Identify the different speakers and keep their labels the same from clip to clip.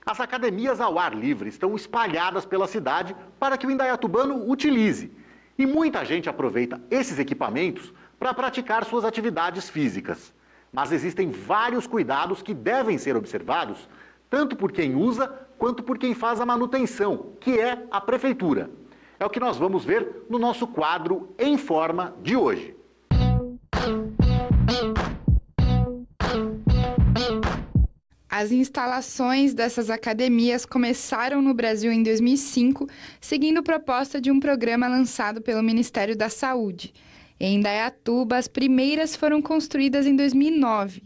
Speaker 1: As academias ao ar livre estão espalhadas pela cidade para que o indaiatubano utilize. E muita gente aproveita esses equipamentos para praticar suas atividades físicas. Mas existem vários cuidados que devem ser observados, tanto por quem usa quanto por quem faz a manutenção, que é a prefeitura. É o que nós vamos ver no nosso quadro Em Forma de hoje.
Speaker 2: As instalações dessas academias começaram no Brasil em 2005, seguindo proposta de um programa lançado pelo Ministério da Saúde. Em Indaiatuba, as primeiras foram construídas em 2009.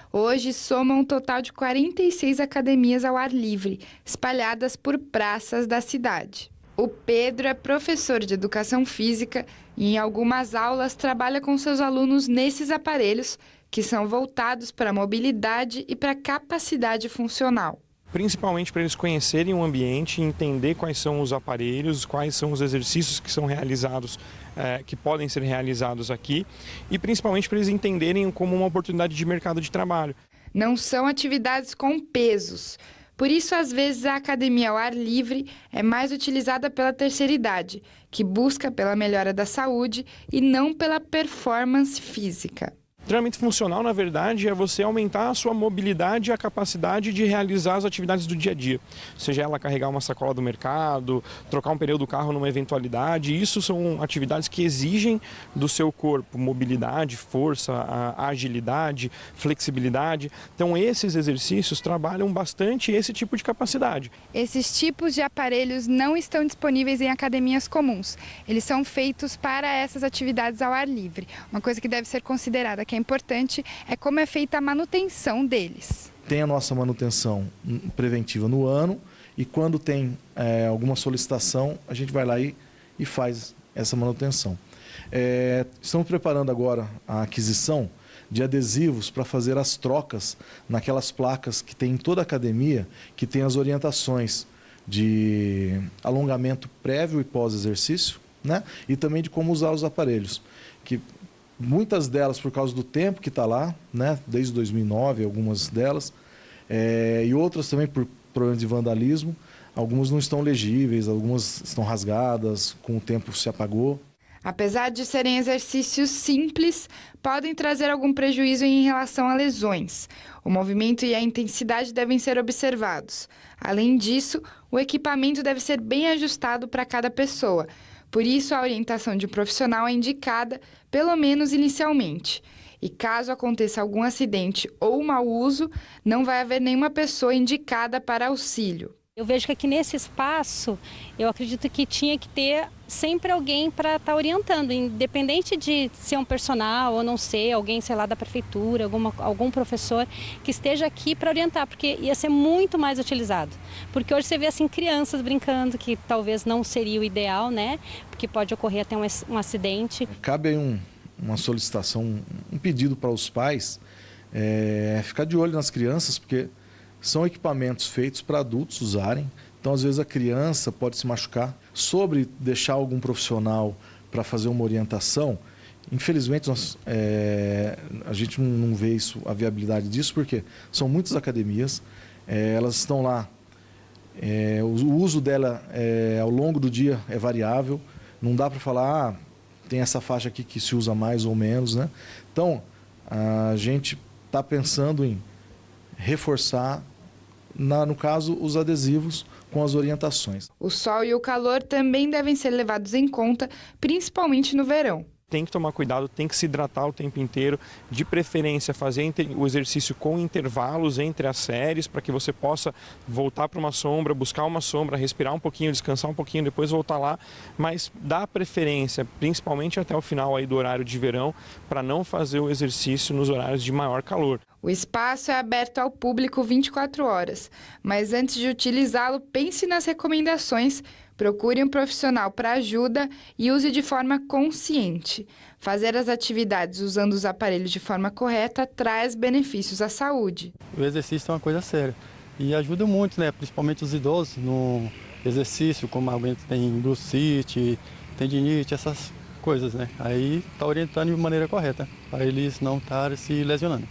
Speaker 2: Hoje, somam um total de 46 academias ao ar livre, espalhadas por praças da cidade. O Pedro é professor de educação física e, em algumas aulas, trabalha com seus alunos nesses aparelhos, que são voltados para a mobilidade e para a capacidade funcional.
Speaker 3: Principalmente para eles conhecerem o ambiente, entender quais são os aparelhos, quais são os exercícios que são realizados, que podem ser realizados aqui, e principalmente para eles entenderem como uma oportunidade de mercado de trabalho.
Speaker 2: Não são atividades com pesos. Por isso, às vezes, a academia ao ar livre é mais utilizada pela terceira idade, que busca pela melhora da saúde e não pela performance física.
Speaker 3: Treinamento funcional, na verdade, é você aumentar a sua mobilidade e a capacidade de realizar as atividades do dia a dia. Seja ela carregar uma sacola do mercado, trocar um pneu do carro numa eventualidade. Isso são atividades que exigem do seu corpo mobilidade, força, agilidade, flexibilidade. Então, esses exercícios trabalham bastante esse tipo de capacidade.
Speaker 2: Esses tipos de aparelhos não estão disponíveis em academias comuns. Eles são feitos para essas atividades ao ar livre. Uma coisa que deve ser considerada que é importante é como é feita a manutenção deles.
Speaker 4: Tem a nossa manutenção preventiva no ano e quando tem alguma solicitação, a gente vai lá e faz essa manutenção. Estamos preparando agora a aquisição de adesivos para fazer as trocas naquelas placas que tem em toda a academia, que tem as orientações de alongamento prévio e pós-exercício, né? E também de como usar os aparelhos, que muitas delas por causa do tempo que está lá, né? Desde 2009, algumas delas, e outras também por problemas de vandalismo. Algumas não estão legíveis, algumas estão rasgadas, com o tempo se apagou.
Speaker 2: Apesar de serem exercícios simples, podem trazer algum prejuízo em relação a lesões. O movimento e a intensidade devem ser observados. Além disso, o equipamento deve ser bem ajustado para cada pessoa. Por isso, a orientação de um profissional é indicada, pelo menos inicialmente. E caso aconteça algum acidente ou mau uso, não vai haver nenhuma pessoa indicada para auxílio.
Speaker 5: Eu vejo que aqui nesse espaço, eu acredito que tinha que ter sempre alguém para estar orientando, independente de ser um personal ou não ser, alguém, sei lá, da prefeitura, algum professor que esteja aqui para orientar, porque ia ser muito mais utilizado. Porque hoje você vê assim crianças brincando, que talvez não seria o ideal, né? Porque pode ocorrer até um acidente.
Speaker 4: Cabe aí uma solicitação, um pedido para os pais, ficar de olho nas crianças, porque são equipamentos feitos para adultos usarem, então às vezes a criança pode se machucar. Sobre deixar algum profissional para fazer uma orientação, infelizmente a gente não vê a viabilidade disso, porque são muitas academias, elas estão lá, o uso dela ao longo do dia é variável, não dá para falar, tem essa faixa aqui que se usa mais ou menos, né? Então, a gente está pensando em reforçar, no caso, os adesivos com as orientações.
Speaker 2: O sol e o calor também devem ser levados em conta, principalmente no verão.
Speaker 3: Tem que tomar cuidado, tem que se hidratar o tempo inteiro, de preferência fazer o exercício com intervalos entre as séries, para que você possa voltar para uma sombra, buscar uma sombra, respirar um pouquinho, descansar um pouquinho, depois voltar lá, mas dá preferência, principalmente até o final aí do horário de verão, para não fazer o exercício nos horários de maior calor.
Speaker 2: O espaço é aberto ao público 24 horas, mas antes de utilizá-lo, pense nas recomendações. Procure um profissional para ajuda e use de forma consciente. Fazer as atividades usando os aparelhos de forma correta traz benefícios à saúde.
Speaker 6: O exercício é uma coisa séria e ajuda muito, né? Principalmente os idosos no exercício, como alguém que tem bursite, tendinite, essas coisas, né? Aí está orientando de maneira correta, para eles não estarem se lesionando.